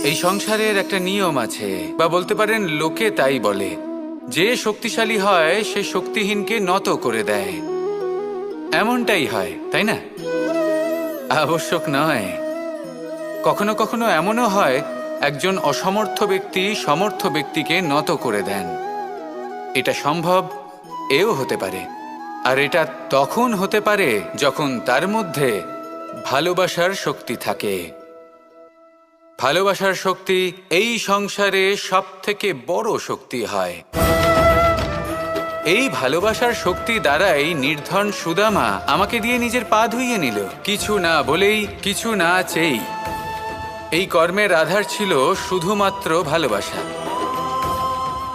এই সংসারের একটা নিয়ম আছে, বা বলতে পারেন লোকে তাই বলে, যে শক্তিশালী হয় সে শক্তিহীনকে নত করে দেয়। এমনটাই হয়, তাই না? আবশ্যক নয়। কখনো কখনো এমনও হয় একজন অসমর্থ ব্যক্তি সমর্থ ব্যক্তিকে নত করে দেন। এটা সম্ভব, এও হতে পারে। আর এটা তখন হতে পারে যখন তার মধ্যে ভালোবাসার শক্তি থাকে। ভালোবাসার শক্তি এই সংসারে সবথেকে বড় শক্তি হয়। এই ভালোবাসার শক্তি দ্বারাই নির্ধন সুদামা আমাকে দিয়ে নিজের পা ধুইয়ে নিল, কিছু না বলেই, কিছু না চেয়েই। এই কর্মের আধার ছিল শুধুমাত্র ভালোবাসা।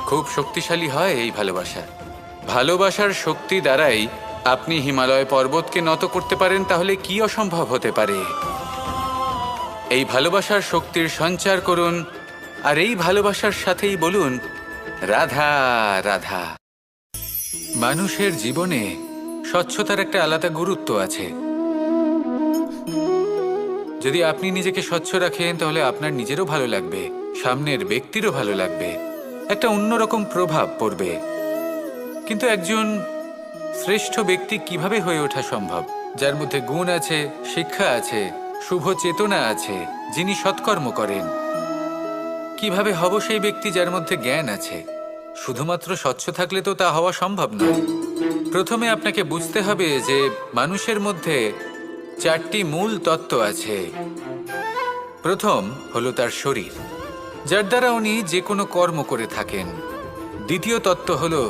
খুব শক্তিশালী হয় এই ভালোবাসা। ভালোবাসার শক্তি দ্বারাই আপনি হিমালয় পর্বতকে নত করতে পারেন, তাহলে কি অসম্ভব হতে পারে? এই ভালোবাসার শক্তির সঞ্চার করুন, আর এই ভালোবাসার সাথেই বলুন, রাধা রাধা। মানুষের জীবনে স্বচ্ছতার একটা আলাদা গুরুত্ব আছে। যদি আপনি নিজেকে স্বচ্ছ রাখেন তাহলে আপনার নিজেরও ভালো লাগবে, সামনের ব্যক্তিরও ভালো লাগবে, একটা অন্যরকম প্রভাব পড়বে। কিন্তু একজন শ্রেষ্ঠ ব্যক্তি কিভাবে হয়ে ওঠা সম্ভব? যার মধ্যে গুণ আছে, শিক্ষা আছে, শুভ চেতনা আছে, যিনি সৎকর্ম করেন। কিভাবে হব সেই ব্যক্তি যার মধ্যে জ্ঞান আছে? শুধুমাত্র স্বচ্ছ থাকলে তো তা হওয়া সম্ভব নয়। প্রথমে আপনাকে বুঝতে হবে যে মানুষের মধ্যে চারটি মূল তত্ত্ব আছে। প্রথম হলো তার শরীর, যার দ্বারা উনি যে কোনো কর্ম করে থাকেন। দ্বিতীয় তত্ত্ব হলো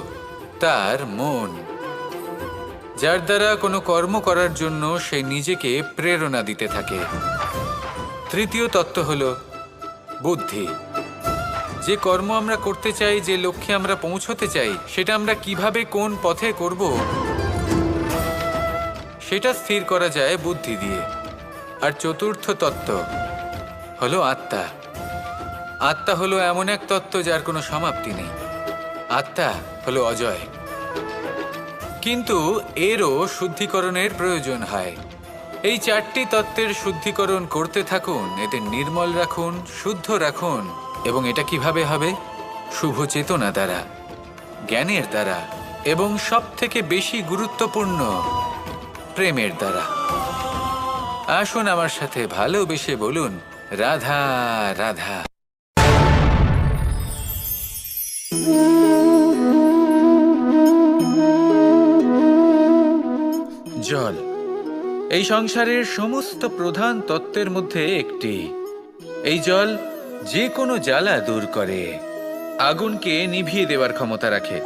তার মন, যার দ্বারা কোনো কর্ম করার জন্য সে নিজেকে প্রেরণা দিতে থাকে। তৃতীয় তত্ত্ব হলো বুদ্ধি, যে কর্ম আমরা করতে চাই, যে লক্ষ্যে আমরা পৌঁছতে চাই, সেটা আমরা কিভাবে কোন পথে করব সেটা স্থির করা যায় বুদ্ধি দিয়ে। আর চতুর্থ তত্ত্ব হলো আত্মা। আত্মা হলো এমন এক তত্ত্ব যার কোনো সমাপ্তি নেই। আত্মা হলো অজয়। কিন্তু এরও শুদ্ধিকরণের প্রয়োজন হয়। এই চারটি তত্ত্বের শুদ্ধিকরণ করতে থাকুন, এদের নির্মল রাখুন, শুদ্ধ রাখুন। এবং এটা কিভাবে হবে? শুভ চেতনা দ্বারা, জ্ঞানের দ্বারা, এবং সব থেকে বেশি গুরুত্বপূর্ণ প্রেমের দ্বারা। আসুন আমার সাথে ভালোবেসে বলুন, রাধা রাধা। জল এই সংসারের সমস্ত প্রধান তত্ত্বের মধ্যে একটি। এই জল যে কোনো জ্বালা দূর করে, আগুনকে নিভিয়ে দেওয়ার ক্ষমতা রাখে,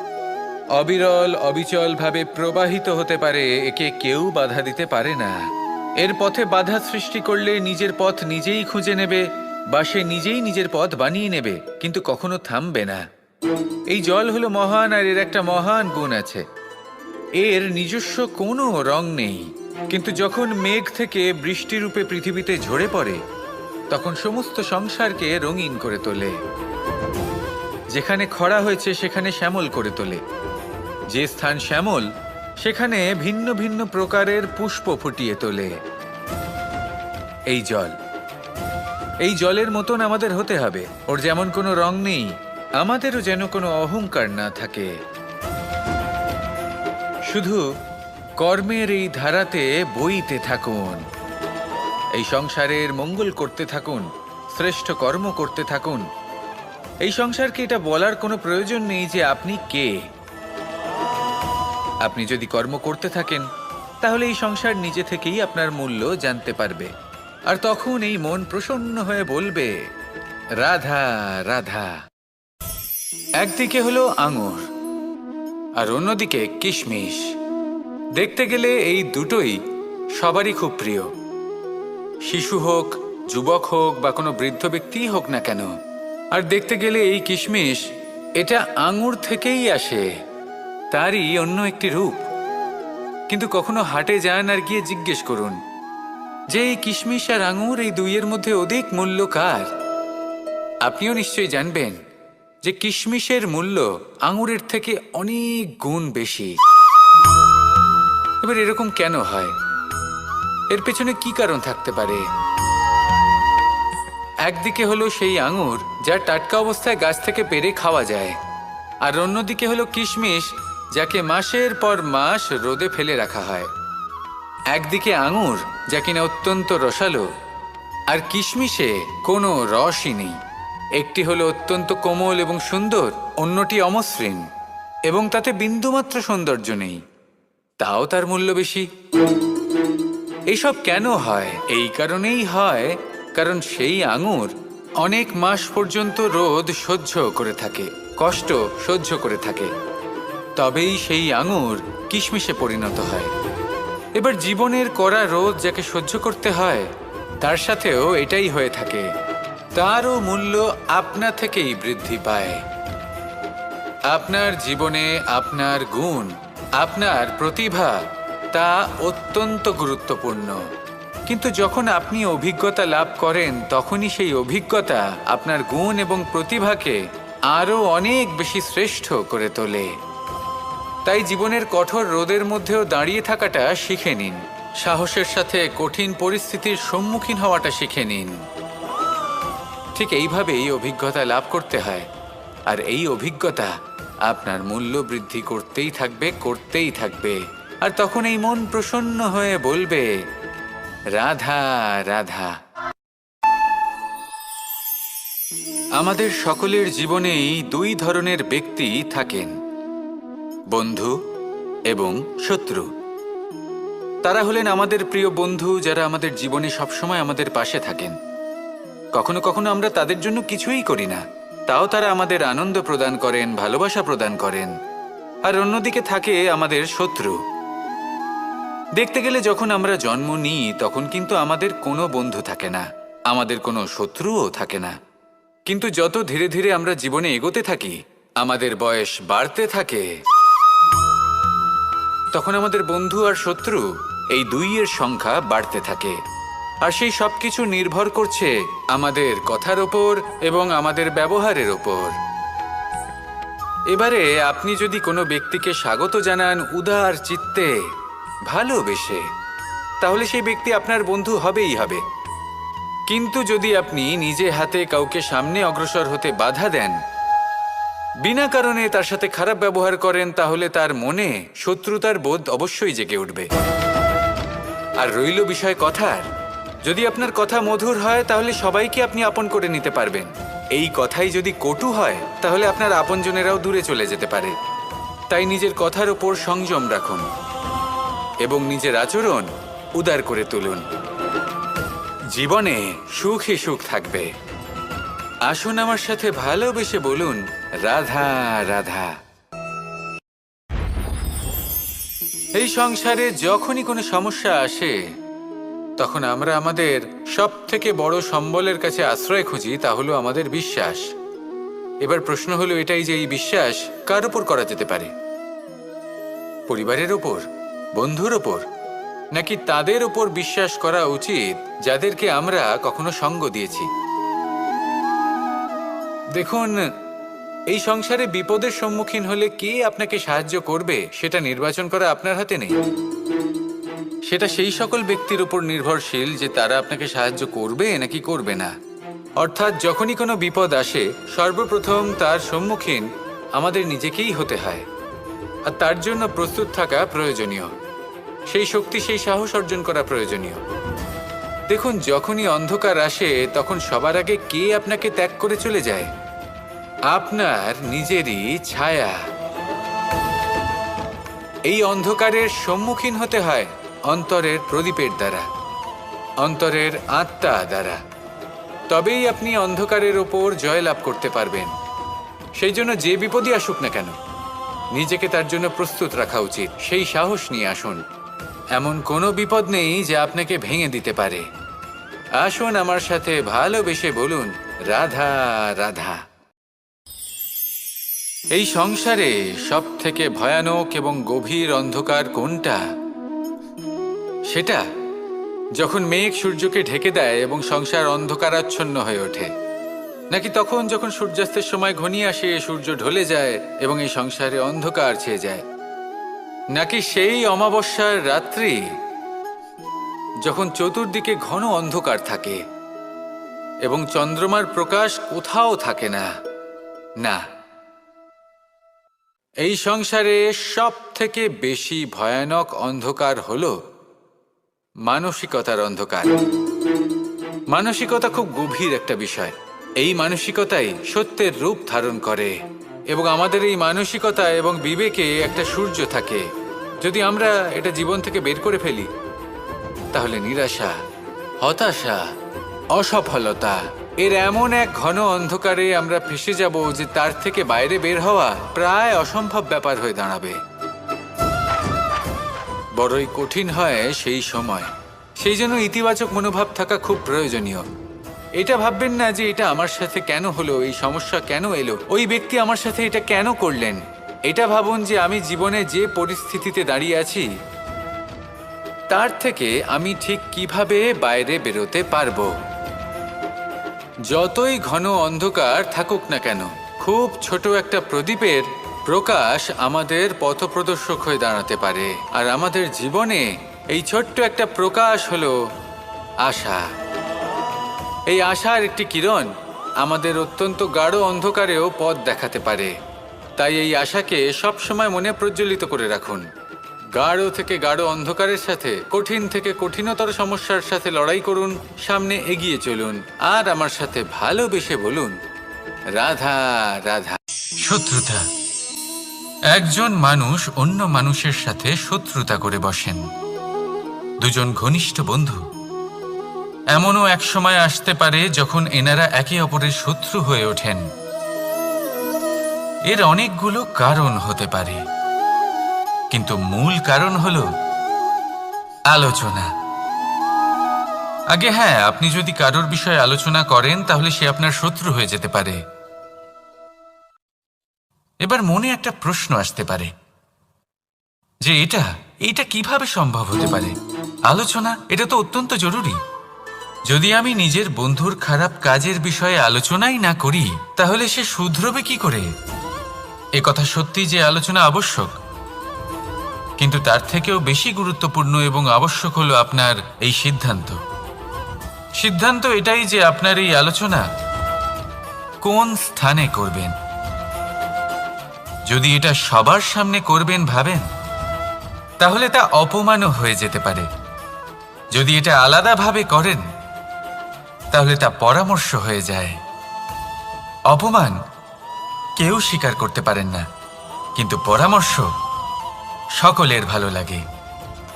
অবিরল অবিচল ভাবে প্রবাহিত হতে পারে, একে কেউ বাধা দিতে পারে না। এর পথে বাধা সৃষ্টি করলে নিজের পথ নিজেই খুঁজে নেবে, বা সে নিজেই নিজের পথ বানিয়ে নেবে, কিন্তু কখনো থামবে না। এই জল হলো মহান, আর এর একটা মহান গুণ আছে, এর নিজস্ব কোনো রং নেই। কিন্তু যখন মেঘ থেকে বৃষ্টিরূপে পৃথিবীতে ঝরে পড়ে, তখন সমস্ত সংসারকে রঙিন করে তোলে। যেখানে খরা হয়েছে সেখানে শ্যামল করে তোলে। যে স্থান শ্যামল সেখানে ভিন্ন ভিন্ন প্রকারের পুষ্প ফুটিয়ে তোলে। এই জল, এই জলের মতন আমাদের হতে হবে। ওর যেমন কোনো রং নেই, আমাদেরও যেন কোনো অহংকার না থাকে। শুধু কর্মের এই ধারাতে বইতে থাকুন, এই সংসারের মঙ্গল করতে থাকুন, শ্রেষ্ঠ কর্ম করতে থাকুন। এই সংসারকে এটা বলার কোনো প্রয়োজন নেই যে আপনি কে। আপনি যদি কর্ম করতে থাকেন তাহলে এই সংসার নিজে থেকেই আপনার মূল্য জানতে পারবে, আর তখন এই মন প্রসন্ন হয়ে বলবে, রাধা রাধা। একদিকে হলো আঙুর আর অন্যদিকে কিশমিশ। দেখতে গেলে এই দুটোই সবারই খুব প্রিয়, শিশু হোক, যুবক হোক, বা কোনো বৃদ্ধ ব্যক্তিই হোক না কেন। আর দেখতে গেলে এই কিশমিশ, এটা আঙুর থেকেই আসে, তারই অন্য একটি রূপ। কিন্তু কখনো হাটে যান আর গিয়ে জিজ্ঞেস করুন যে এই কিশমিশ আর আঙুর, এই দুইয়ের মধ্যে অধিক মূল্য কার? আপনিও নিশ্চয়ই জানবেন যে কিশমিশের মূল্য আঙুরের থেকে অনেক গুণ বেশি। এবার এরকম কেন হয়? এর পেছনে কি কারণ থাকতে পারে? একদিকে হলো সেই আঙুর যা টাটকা অবস্থায় গাছ থেকে পেড়ে খাওয়া যায়, আর অন্যদিকে হলো কিশমিশ যাকে মাসের পর মাস রোদে ফেলে রাখা হয়। একদিকে আঙুর যা কিনা অত্যন্ত রসালো, আর কিশমিশে কোনো রসই নেই। একটি হলো অত্যন্ত কোমল এবং সুন্দর, অন্যটি অমসৃণ এবং তাতে বিন্দুমাত্র সৌন্দর্য নেই, তাও তার মূল্য বেশি। এইসব কেন হয়? এই কারণেই হয় কারণ সেই আঙুর অনেক মাস পর্যন্ত রোদ সহ্য করে থাকে, কষ্ট সহ্য করে থাকে, তবেই সেই আঙুর কিশমিশে পরিণত হয়। এবার জীবনের কড়া রোদ যাকে সহ্য করতে হয়, তার সাথেও এটাই হয়ে থাকে। তারও মূল্য আপনা থেকেই বৃদ্ধি পায়। আপনার জীবনে আপনার গুণ, আপনার প্রতিভা, তা অত্যন্ত গুরুত্বপূর্ণ। কিন্তু যখন আপনি অভিজ্ঞতা লাভ করেন, তখনই সেই অভিজ্ঞতা আপনার গুণ এবং প্রতিভাকে আরও অনেক বেশি শ্রেষ্ঠ করে তোলে। তাই জীবনের কঠোর রোদের মধ্যেও দাঁড়িয়ে থাকাটা শিখে নিন, সাহসের সাথে কঠিন পরিস্থিতির সম্মুখীন হওয়াটা শিখে নিন। ঠিক এইভাবেই অভিজ্ঞতা লাভ করতে হয়, আর এই অভিজ্ঞতা আপনার মূল্য বৃদ্ধি করতেই থাকবে, করতেই থাকবে। আর তখন এই মন প্রসন্ন হয়ে বলবে, রাধা রাধা। আমাদের সকলের জীবনেই দুই ধরনের ব্যক্তি থাকেন, বন্ধু এবং শত্রু। তারা হলেন আমাদের প্রিয় বন্ধু, যারা আমাদের জীবনে সবসময় আমাদের পাশে থাকেন। কখনো কখনো আমরা তাদের জন্য কিছুই করি না, তাও তারা আমাদের আনন্দ প্রদান করেন, ভালোবাসা প্রদান করেন। আর অন্যদিকে থাকে আমাদের শত্রু। দেখতে গেলে যখন আমরা জন্ম নিই, তখন কিন্তু আমাদের কোনো বন্ধু থাকে না, আমাদের কোনো শত্রুও থাকে না। কিন্তু যত ধীরে ধীরে আমরা জীবনে এগোতে থাকি, আমাদের বয়স বাড়তে থাকে, তখন আমাদের বন্ধু আর শত্রু এই দুইয়ের সংখ্যা বাড়তে থাকে। আর সেই সব কিছু নির্ভর করছে আমাদের কথার ওপর এবং আমাদের ব্যবহারের ওপর। এবারে আপনি যদি কোনো ব্যক্তিকে স্বাগত জানান উদার চিত্তে, ভালোবেসে, তাহলে সেই ব্যক্তি আপনার বন্ধু হবেই হবে। কিন্তু যদি আপনি নিজে হাতে কাউকে সামনে অগ্রসর হতে বাধা দেন, বিনা কারণে তার সাথে খারাপ ব্যবহার করেন, তাহলে তার মনে শত্রুতার বোধ অবশ্যই জেগে উঠবে। আর রইল বিষয় কথার, যদি আপনার কথা মধুর হয়, তাহলে সবাইকে আপনি আপন করে নিতে পারবেন। এই কথাই যদি কটু হয়, তাহলে আপনার আপনজনেরাও দূরে চলে যেতে পারে। তাই নিজের কথার ওপর সংযম রাখুন এবং নিজের আচরণ উদার করে তুলুন। জীবনে সুখে সুখ থাকবে। আসুন আমার সাথে ভালোবেসে বলুন, রাধা রাধা। এই সংসারে যখনই কোনো সমস্যা আসে, তখন আমরা আমাদের সব থেকে বড় সম্বলের কাছে আশ্রয় খুঁজি, তা হলো আমাদের বিশ্বাস। এবার প্রশ্ন হলো এটাই যে এই বিশ্বাস কার উপর করা যেতে পারে? পরিবারের ওপর, বন্ধুর ওপর, নাকি তাদের ওপর বিশ্বাস করা উচিত যাদেরকে আমরা কখনো সঙ্গ দিয়েছি? দেখুন, এই সংসারে বিপদের সম্মুখীন হলে কে আপনাকে সাহায্য করবে সেটা নির্বাচন করা আপনার হাতে নেই। সেটা সেই সকল ব্যক্তির উপর নির্ভরশীল যে তারা আপনাকে সাহায্য করবে নাকি করবে না। অর্থাৎ যখনই কোনো বিপদ আসে, সর্বপ্রথম তার সম্মুখীন আমাদের নিজেকেই হতে হয়, আর তার জন্য প্রস্তুত থাকা প্রয়োজনীয়। সেই শক্তি, সেই সাহস অর্জন করা প্রয়োজনীয়। দেখুন, যখনই অন্ধকার আসে, তখন সবার আগে কে আপনাকে ত্যাগ করে চলে যায়? আপনার নিজেরই ছায়া। এই অন্ধকারের সম্মুখীন হতে হয় অন্তরের প্রদীপের দ্বারা, অন্তরের আত্মা দ্বারা। তবেই আপনি অন্ধকারের ওপর জয়লাভ করতে পারবেন। সেই জন্য যে বিপদই আসুক না কেন, নিজেকে তার জন্য প্রস্তুত রাখা উচিত। সেই সাহস নিয়ে আসুন। এমন কোনো বিপদ নেই যে আপনাকে ভেঙে দিতে পারে। আসুন আমার সাথে ভালোবেসে বলুন, রাধা রাধা। এই সংসারে সব থেকে ভয়ানক এবং গভীর অন্ধকার কোনটা? সেটা যখন মেঘ সূর্যকে ঢেকে দেয় এবং সংসার অন্ধকারাচ্ছন্ন হয়ে ওঠে, নাকি তখন যখন সূর্যাস্তের সময় ঘনিয়ে আসে, সূর্য ঢলে যায় এবং এই সংসারে অন্ধকার ছেয়ে যায়, নাকি সেই অমাবস্যার রাত্রি যখন চতুর্দিকে ঘন অন্ধকার থাকে এবং চন্দ্রমার প্রকাশ কোথাও থাকে না। না, এই সংসারে সব থেকে বেশি ভয়ানক অন্ধকার হলো মানসিকতার অন্ধকার। মানসিকতা খুব গভীর একটা বিষয়। এই মানসিকতাই সত্যের রূপ ধারণ করে এবং আমাদের এই মানসিকতা এবং বিবেকে একটা সূর্য থাকে। যদি আমরা এটা জীবন থেকে বের করে ফেলি তাহলে নিরাশা, হতাশা, অসফলতা এর এমন এক ঘন অন্ধকারে আমরা ফেসে যাব যে তার থেকে বাইরে বের হওয়া প্রায় অসম্ভব ব্যাপার হয়ে দাঁড়াবে। বড়ই কঠিন হয় সেই সময়। সেই জন্য ইতিবাচক মনোভাব থাকা খুব প্রয়োজনীয়। এটা ভাববেন না যে এটা আমার সাথে কেন হলো, এই সমস্যা কেন এলো, ওই ব্যক্তি আমার সাথে এটা কেন করলেন। এটা ভাবুন যে আমি জীবনে যে পরিস্থিতিতে দাঁড়িয়ে আছি তার থেকে আমি ঠিক কিভাবে বাইরে বেরোতে পারবো। যতই ঘন অন্ধকার থাকুক না কেন, খুব ছোট একটা প্রদীপের প্রকাশ আমাদের পথপ্রদর্শক হয়ে দাঁড়াতে পারে। আর আমাদের জীবনে এই ছোট্ট একটা প্রকাশ হলো আশা। এই আশার একটি কিরণ আমাদের অত্যন্ত গাঢ় অন্ধকারেও পথ দেখাতে পারে। তাই এই আশাকে সবসময় মনে প্রজ্বলিত করে রাখুন। গাঢ় থেকে গাঢ় অন্ধকারের সাথে, কঠিন থেকে কঠিনতর সমস্যার সাথে লড়াই করুন, সামনে এগিয়ে চলুন আর আমার সাথে ভালোবেসে বলুন, রাধা রাধা। শত্রুতা। একজন মানুষ অন্য মানুষের সাথে শত্রুতা করে বসেন। দুজন ঘনিষ্ঠ বন্ধু, এমনও এক সময় আসতে পারে যখন এনারা একে অপরের শত্রু হয়ে ওঠেন। এর অনেকগুলো কারণ হতে পারে, কিন্তু মূল কারণ হলো আলোচনা। আগে হ্যাঁ, আপনি যদি কারোর বিষয়ে আলোচনা করেন তাহলে সে আপনার শত্রু হয়ে যেতে পারে। এবার মনে একটা প্রশ্ন আসতে পারে যে এটা কিভাবে সম্ভব হতে পারে। আলোচনা, এটা তো অত্যন্ত জরুরি। যদি আমি নিজের বন্ধুর খারাপ কাজের বিষয়ে আলোচনাই না করি তাহলে সে শুধরবে কি করে? এ কথা সত্যি যে আলোচনা আবশ্যক, কিন্তু তার থেকেও বেশি গুরুত্বপূর্ণ এবং আবশ্যক হলো আপনার এই সিদ্ধান্ত। সিদ্ধান্ত এটাই যে আপনার এই আলোচনা কোন স্থানে করবেন। যদি এটা সবার সামনে করবেন ভাবেন, তাহলে তা অপমানও হয়ে যেতে পারে। যদি এটা আলাদাভাবে করেন তাহলে তা পরামর্শ হয়ে যায়। অপমান কেউ স্বীকার করতে পারেন না, কিন্তু পরামর্শ সকলের ভালো লাগে।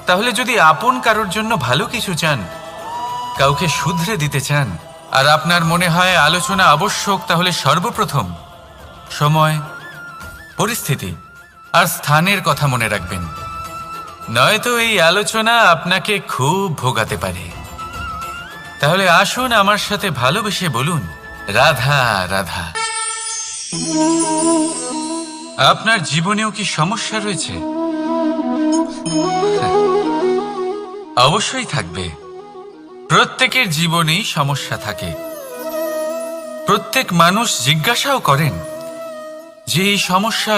তাহলে যদি আপন কারোর জন্য ভালো কিছু চান, কাউকে শুধরে দিতে চান, আর আপনার মনে হয় আলোচনা আবশ্যক, তাহলে সর্বপ্রথম সময়, পরিস্থিতি আর স্থানের কথা মনে রাখবেন। নয়তো এই আলোচনা আপনাকে খুব ভোগাতে পারে। তাহলে আসুন আমার সাথে ভালোবেসে বলুন, রাধা রাধা। আপনার জীবনেও কি সমস্যা রয়েছে? অবশ্যই থাকবে। প্রত্যেকের জীবনেই সমস্যা থাকে। প্রত্যেক মানুষ জিজ্ঞাসাও করেন যে এই সমস্যা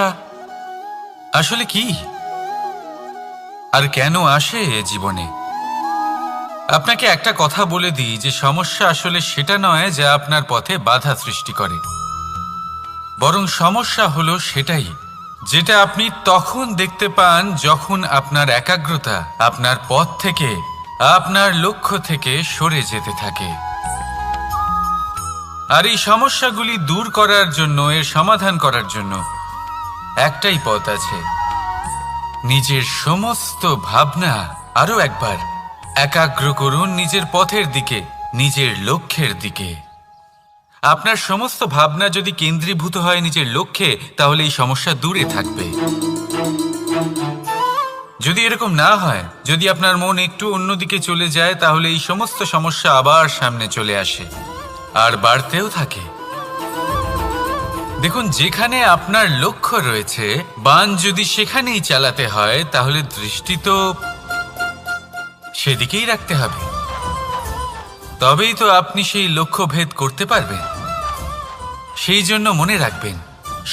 আসলে কি আর কেন আসে জীবনে। আপনাকে একটা কথা বলে দিই যে সমস্যা আসলে সেটা নয় যা আপনার পথে বাধা সৃষ্টি করে, বরং সমস্যা হলো সেটাই যেটা আপনি তখন দেখতে পান যখন আপনার একাগ্রতা আপনার পথ থেকে, আপনার লক্ষ্য থেকে সরে যেতে থাকে। আর এই সমস্যাগুলি দূর করার জন্য, এর সমাধান করার জন্য একটাই পথ আছে। নিজের সমস্ত ভাবনা আরো একবার একাগ্র করুন নিজের পথের দিকে, নিজের লক্ষ্যের দিকে। আপনার সমস্ত ভাবনা যদি কেন্দ্রীভূত হয় নিজের লক্ষ্যে, তাহলে এই সমস্যা দূরে থাকবে। যদি এরকম না হয়, যদি আপনার মন একটু অন্যদিকে চলে যায়, তাহলে এই সমস্ত সমস্যা আবার সামনে চলে আসে আর বাড়তেও থাকে। দেখুন, যেখানে আপনার লক্ষ্য রয়েছে, বান যদি সেখানেই চালাতে হয়, তাহলে দৃষ্টি তো সেদিকেই রাখতে হবে। তবেই তো আপনি সেই লক্ষ্য ভেদ করতে পারবেন। সেই জন্য মনে রাখবেন,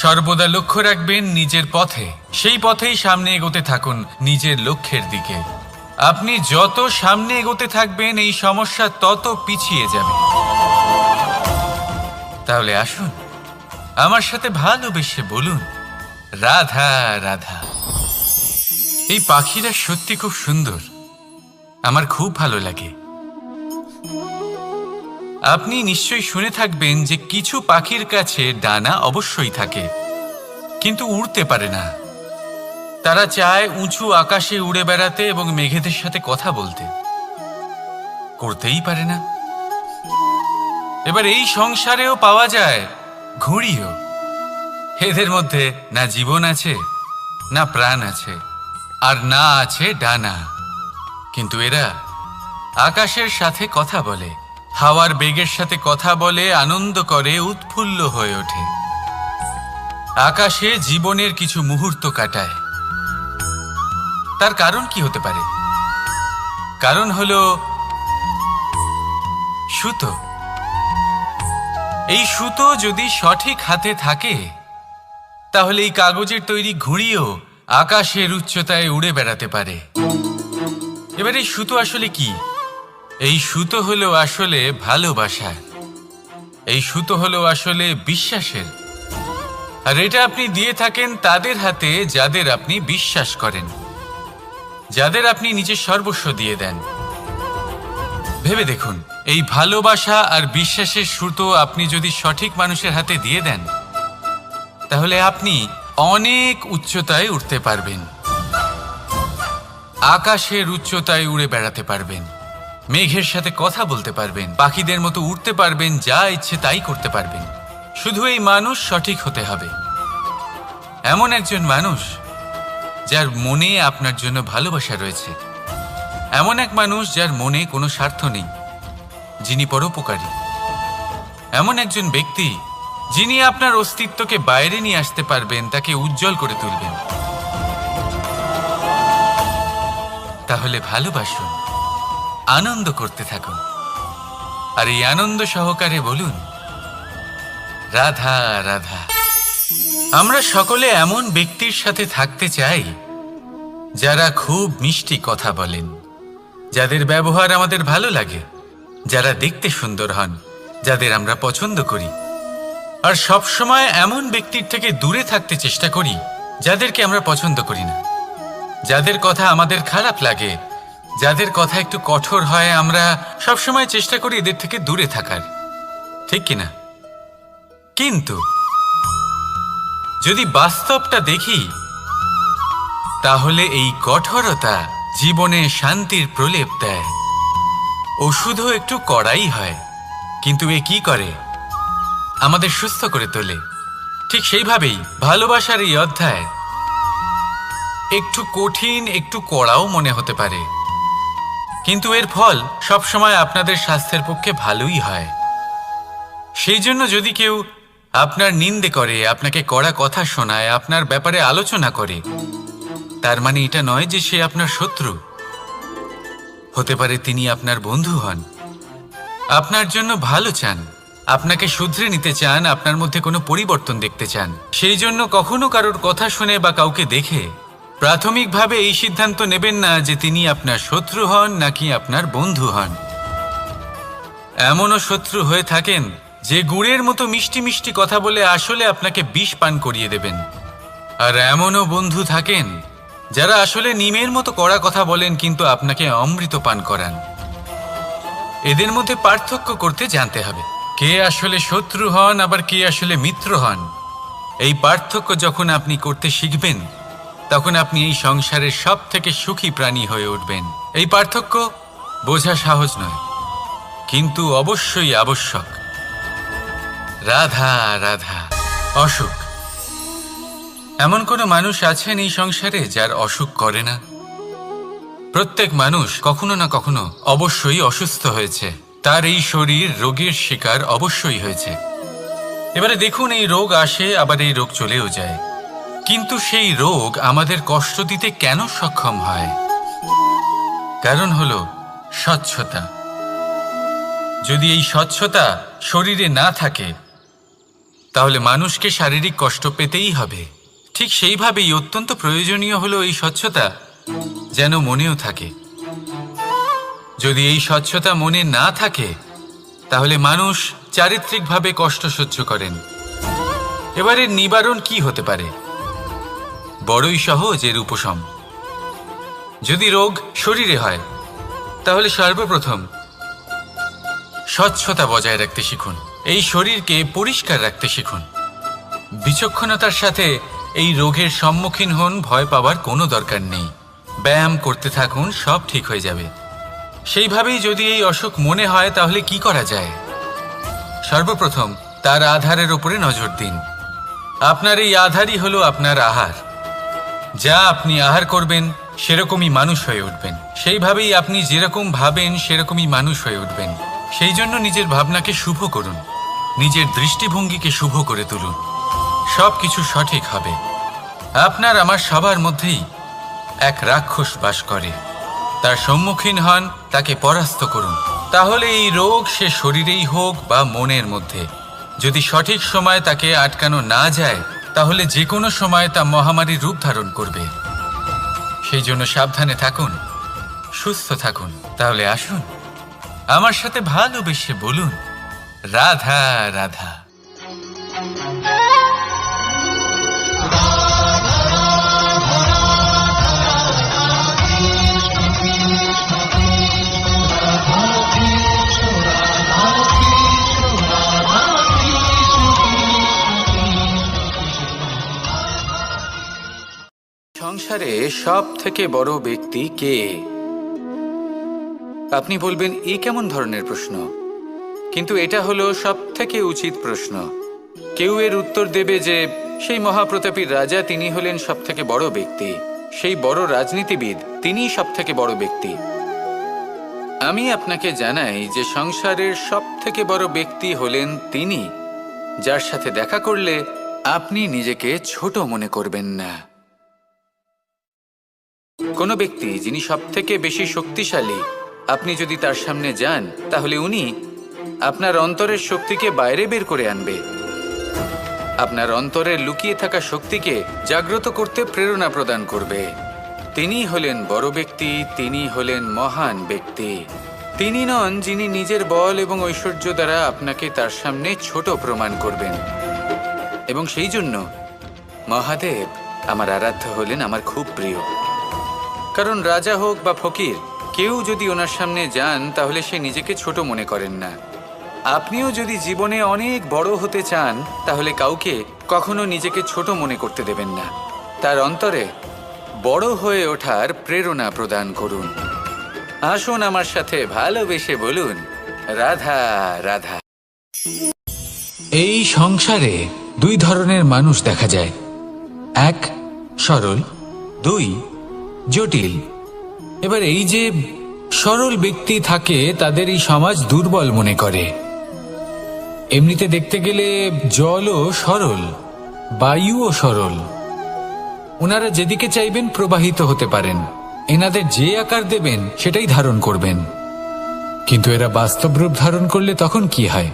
সর্বদা লক্ষ্য রাখবেন নিজের পথে, সেই পথেই সামনে এগোতে থাকুন নিজের লক্ষ্যের দিকে। আপনি যত সামনে এগোতে থাকবেন এই সমস্যা তত পিছিয়ে যাবে। তাহলে আসুন, আমার সাথে ভালোবেসে বলুন, রাধা রাধা। এই পাখিরা সত্যি খুব সুন্দর, আমার খুব ভালো লাগে। আপনি নিশ্চয়ই শুনে থাকবেন যে কিছু পাখির কাছে ডানা অবশ্যই থাকে, কিন্তু উড়তে পারে না। তারা চায় উঁচু আকাশে উড়ে বেড়াতে এবং মেঘেদের সাথে কথা বলতে, করতেই পারে না। এবার এই সংসারেও পাওয়া যায় ঘুড়িও। এদের মধ্যে না জীবন আছে, না প্রাণ আছে, আর না আছে ডানা, কিন্তু এরা আকাশের সাথে কথা বলে, হাওয়ার বেগের সাথে কথা বলে, আনন্দ করে, উৎফুল্ল হয়ে ওঠে। আকাশে জীবনের কিছু মুহূর্ত কাটায়। তার কারণ কি হতে পারে? কারণ হলো সুতো। এই সুতো যদি সঠিক হাতে থাকে, তাহলে এই কাগজের তৈরি ঘুড়িও আকাশের উচ্চতায় উড়ে বেড়াতে পারে। এবার এই সুতো আসলে কি? এই সুতো হলো আসলে ভালোবাসার। এই সুতো হলো আসলে বিশ্বাসের। আর এটা আপনি দিয়ে থাকেন তাদের হাতে যাদের আপনি বিশ্বাস করেন, যাদের আপনি নিজের সর্বস্ব দিয়ে দেন। ভেবে দেখুন, এই ভালোবাসা আর বিশ্বাসের সুতো আপনি যদি সঠিক মানুষের হাতে দিয়ে দেন, তাহলে আপনি অনেক উচ্চতায় উঠতে পারবেন, আকাশের উচ্চতায় উড়ে বেড়াতে পারবেন, মেঘের সাথে কথা বলতে পারবেন, পাখিদের মতো উড়তে পারবেন, যা ইচ্ছে তাই করতে পারবেন। শুধু এই মানুষ সঠিক হতে হবে, এমন একজন মানুষ যার মনে আপনার জন্য ভালোবাসা রয়েছে, এমন এক মানুষ যার মনে কোনো স্বার্থ নেই, যিনি পরোপকারী, এমন একজন ব্যক্তি যিনি আপনার অস্তিত্বকে বাইরে নিয়ে আসতে পারবেন, তাকে উজ্জ্বল করে তুলবেন। তাহলে ভালোবাসুন, আনন্দ করতে থাকুন, আর এই আনন্দ সহকারে বলুন, রাধা রাধা। আমরা সকলে এমন ব্যক্তির সাথে থাকতে চাই যারা খুব মিষ্টি কথা বলেন, যাদের ব্যবহার আমাদের ভালো লাগে, যারা দেখতে সুন্দর হন, যাদের আমরা পছন্দ করি। আর সবসময় এমন ব্যক্তির থেকে দূরে থাকতে চেষ্টা করি যাদেরকে আমরা পছন্দ করি না, যাদের কথা আমাদের খারাপ লাগে, যাদের কথা একটু কঠোর হয়। আমরা সবসময় চেষ্টা করি এদের থেকে দূরে থাকার, ঠিক কিনা? কিন্তু যদি বাস্তবটা দেখি, তাহলে এই কঠোরতা জীবনে শান্তির প্রলেপ দেয়। ওষুধও একটু কড়াই হয়, কিন্তু এ কি করে? আমাদের সুস্থ করে তোলে। ঠিক সেইভাবেই ভালোবাসার এই অধ্যায় একটু কঠিন, একটু কড়াও মনে হতে পারে, কিন্তু এর ফল সবসময় আপনাদের স্বাস্থ্যের পক্ষে ভালোই হয়। সেই জন্য যদি কেউ আপনার নিন্দে করে, আপনাকে কড়া কথা শোনায়, আপনার ব্যাপারে আলোচনা করে, তার মানে এটা নয় যে সে আপনার শত্রু। হতে পারে তিনি আপনার বন্ধু হন, আপনার জন্য ভালো চান, আপনাকে শুধরে নিতে চান, আপনার মধ্যে কোনো পরিবর্তন দেখতে চান। সেই জন্য কখনো কারোর কথা শুনে বা কাউকে দেখে প্রাথমিকভাবে এই সিদ্ধান্ত নেবেন না যে তিনি আপনার শত্রু হন নাকি আপনার বন্ধু হন। এমনও শত্রু হয়ে থাকেন যে গুড়ের মতো মিষ্টি মিষ্টি কথা বলে আসলে আপনাকে বিষ পান করিয়ে দেবেন। আর এমনও বন্ধু থাকেন যারা আসলে নিমের মতো কড়া কথা বলেন কিন্তু আপনাকে অমৃত পান করান। এদের মধ্যে পার্থক্য করতে জানতে হবে, কে আসলে শত্রু হন আবার কে আসলে মিত্র হন। এই পার্থক্য যখন আপনি করতে শিখবেন, তখন আপনি এই সংসারের সব থেকে সুখী প্রাণী হয়ে উঠবেন। এই পার্থক্য বোঝা সহজ নয়, কিন্তু অবশ্যই আবশ্যক। রাধা রাধা। অসুখ। এমন কোনো মানুষ আছেন এই সংসারে যার অসুখ করে না? প্রত্যেক মানুষ কখনো না কখনো অবশ্যই অসুস্থ হয়েছে, তার এই শরীর রোগের শিকার অবশ্যই হয়েছে। এবারে দেখুন, এই রোগ আসে, আবার এই রোগ চলেও যায়, কিন্তু সেই রোগ আমাদের কষ্ট দিতে কেন সক্ষম হয়? কারণ হলো স্বচ্ছতা। যদি এই স্বচ্ছতা শরীরে না থাকে, তাহলে মানুষকে শারীরিক কষ্ট পেতেই হবে। ঠিক সেইভাবেই অত্যন্ত প্রয়োজনীয় হলো এই স্বচ্ছতা যেন মনেও থাকে। যদি এই স্বচ্ছতা মনে না থাকে, তাহলে মানুষ চারিত্রিকভাবে কষ্ট সহ্য করেন। এবারে নিবারণ কি হতে পারে? বড়ই সহজ এর উপশম। যদি রোগ শরীরে হয় তাহলে সর্বপ্রথম স্বচ্ছতা বজায় রাখতে শিখুন। এই শরীরকে পরিষ্কার রাখতে শিখুন। বিচক্ষণতার সাথে এই রোগের সম্মুখীন হন। ভয় পাওয়ার কোনো দরকার নেই। ব্যায়াম করতে থাকুন, সব ঠিক হয়ে যাবে। সেইভাবেই যদি এই অসুখ মনে হয় তাহলে কি করা যায়? সর্বপ্রথম তার আধারের উপরে নজর দিন। আপনার এই আধারই হলো আপনার আহার। যা আপনি আহার করবেন সেরকমই মানুষ হয়ে উঠবেন। সেইভাবেই আপনি যেরকম ভাবেন সেরকমই মানুষ হয়ে উঠবেন। সেই জন্য নিজের ভাবনাকে শুভ করুন, নিজের দৃষ্টিভঙ্গিকে শুভ করে তুলুন। সব কিছু সঠিক হবে। আপনার আমার সবার মধ্যেই এক রাক্ষস বাস করে। তার সম্মুখীন হন, তাকে পরাস্ত করুন। তাহলে এই রোগ সে শরীরেই হোক বা মনের মধ্যে, যদি সঠিক সময় তাকে আটকানো না যায় তাহলে যে কোনো সময় তা মহামারীর রূপ ধারণ করবে। সেই জন্য সাবধানে থাকুন, সুস্থ থাকুন। তাহলে আসুন আমার সাথে ভালোবেসে বলুন, রাধা রাধা। সংসারে সব থেকে বড় ব্যক্তি কে? আপনি বলবেন এ কেমন ধরনের প্রশ্ন? কিন্তু এটা হলো সব থেকে উচিত প্রশ্ন। কেউ এর উত্তর দেবে যে সেই মহাপ্রতাপী রাজা, তিনি হলেন সব থেকে বড় ব্যক্তি। সেই বড় রাজনীতিবিদ, তিনিই সব থেকে বড় ব্যক্তি। আমি আপনাকে জানাই যে সংসারের সব থেকে বড় ব্যক্তি হলেন তিনি, যার সাথে দেখা করলে আপনি নিজেকে ছোট মনে করবেন না। কোনো ব্যক্তি যিনি সব থেকে বেশি শক্তিশালী, আপনি যদি তার সামনে যান তাহলে উনি আপনার অন্তরের শক্তিকে বাইরে বের করে আনবে। আপনার অন্তরের লুকিয়ে থাকা শক্তিকে জাগ্রত করতে প্রেরণা প্রদান করবে। তিনি হলেন বড় ব্যক্তি, তিনি হলেন মহান ব্যক্তি। তিনি নন যিনি নিজের বল এবং ঐশ্বর্য দ্বারা আপনাকে তার সামনে ছোট প্রমাণ করবেন। এবং সেই জন্য মহাদেব আমার আরাধ্য হলেন আমার খুব প্রিয়। কারণ রাজা হোক বা ফকির, কেউ যদি ওনার সামনে যান তাহলে সে নিজেকে ছোট মনে করেন না। আপনিও যদি জীবনে অনেক বড় হতে চান তাহলে কাউকে কখনো নিজেকে ছোট মনে করতে দেবেন না। তার অন্তরে বড় হয়ে ওঠার প্রেরণা প্রদান করুন। আসুন আমার সাথে ভালোবেসে বলুন, রাধা রাধা। এই সংসারে দুই ধরনের মানুষ দেখা যায়, এক সরল, দুই জটিল। এবার এই যে সরল ব্যক্তি থাকে তাদের এই সমাজ দুর্বল মনে করে। এমনিতে দেখতে গেলে জলও সরল, বায়ুও সরল। ওনারা যেদিকে চাইবেন প্রবাহিত হতে পারেন। এনাদের যে আকার দেবেন সেটাই ধারণ করবেন। কিন্তু এরা বাস্তব রূপ ধারণ করলে তখন কি হয়?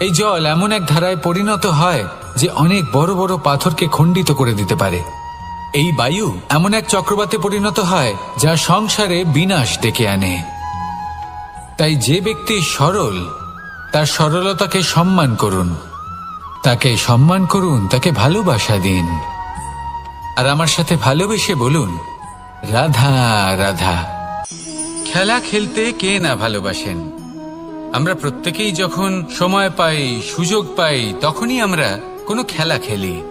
এই জল এমন এক ধারায় পরিণত হয় যে অনেক বড় বড় পাথরকে খণ্ডিত করে দিতে পারে। এই বায়ু এমন এক চক্রবাতে পরিণত হয় যা সংসারে বিনাশ ডেকে আনে। তাই যে ব্যক্তি সরল, তার সরলতাকে সম্মান করুন, তাকে সম্মান করুন, তাকে ভালোবাসা দিন। আর আমার সাথে ভালোবেসে বলুন, রাধা রাধা। খেলা খেলতে কে না ভালোবাসেন? আমরা প্রত্যেকেই যখন সময় পাই, সুযোগ পাই, তখনই আমরা কোনো খেলা খেলি।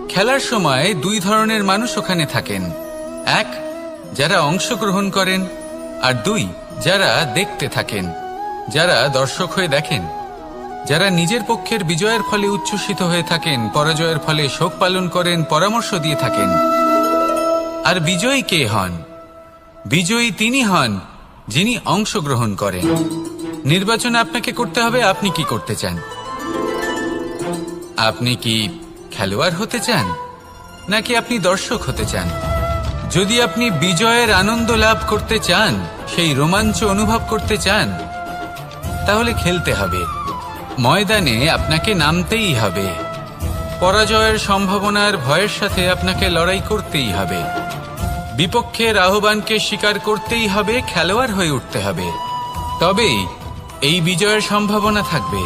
খেলার সময় দুই ধরনের মানুষ ওখানে থাকেন, এক যারা অংশগ্রহণ করেন, আর দুই যারা দেখতে থাকেন, যারা দর্শক হয়ে দেখেন, যারা নিজের পক্ষের বিজয়ের ফলে উচ্ছ্বসিত হয়ে থাকেন, পরাজয়ের ফলে শোক পালন করেন, পরামর্শ দিয়ে থাকেন। আর বিজয়ী কে হন? বিজয়ী তিনি হন যিনি অংশগ্রহণ করেন। নির্বাচন আপনাকে করতে হবে, আপনি কি করতে চান? আপনি কি খেলোয়াড় হতে চান নাকি আপনি দর্শক হতে চান? যদি আপনি বিজয়ের আনন্দ লাভ করতে চান, সেই রোমাঞ্চ অনুভব করতে চান, তাহলে খেলতে হবে। ময়দানে আপনাকে নামতেই হবে। পরাজয়ের সম্ভাবনার ভয়ের সাথে আপনাকে লড়াই করতেই হবে। বিপক্ষের আহ্বানকে স্বীকার করতেই হবে, খেলোয়াড় হয়ে উঠতে হবে। তবেই এই বিজয়ের সম্ভাবনা থাকবে।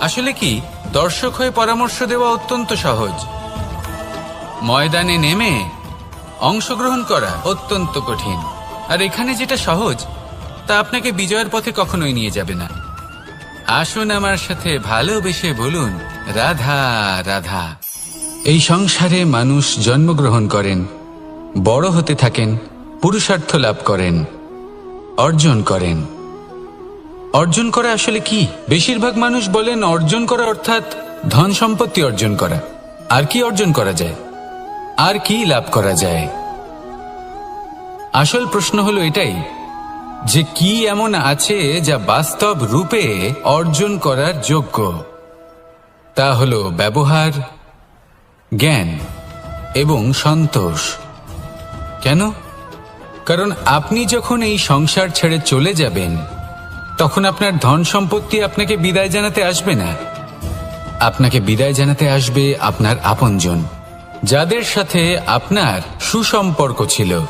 আসলে কি, দর্শক হয়ে পরামর্শ দেওয়া অত্যন্ত সহজ, ময়দানে নেমে অংশগ্রহণ করা অত্যন্ত কঠিন। আর এখানে যেটা সহজ তা আপনাকে বিজয়ের পথে কখনোই নিয়ে যাবে না। আসুন আমার সাথে ভালোবেসে বলুন, রাধা রাধা। এই সংসারে মানুষ জন্মগ্রহণ করেন, বড় হতে থাকেন, পুরুষার্থ লাভ করেন, অর্জন করেন। অর্জন করা আসলে কি? বেশিরভাগ মানুষ বলেন অর্জন করা অর্থাৎ ধন সম্পত্তি অর্জন করা। আর কি অর্জন করা যায়? আর কি লাভ করা যায়? আসল প্রশ্ন হলো এটাই যে কি এমন আছে যা বাস্তব রূপে অর্জন করার যোগ্য। তা হলো ব্যবহার, জ্ঞান এবং সন্তোষ। কেন? কারণ আপনি যখন এই সংসার ছেড়ে চলে যাবেন তখন আপনার ধন সম্পত্তি আপনাকে বিদায় জানাতে আসবে না। আপনাকে বিদায় জানাতে আসবে আপনার আপনজন, যাদের সাথে আপনার সুসম্পর্ক ছিল।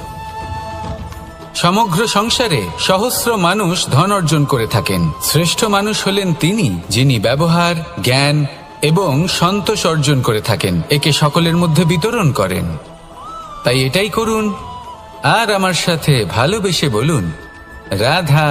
সমগ্র সংসারে সহস্র মানুষ ধন অর্জন করে থাকেন। শ্রেষ্ঠ মানুষ হলেন তিনি যিনি ব্যবহার, জ্ঞান এবং সন্তোষ অর্জন করে থাকেন, একে সকলের মধ্যে বিতরণ করেন। তাই এটাই করুন আর আমার সাথে ভালোবেসে বলুন, রাধা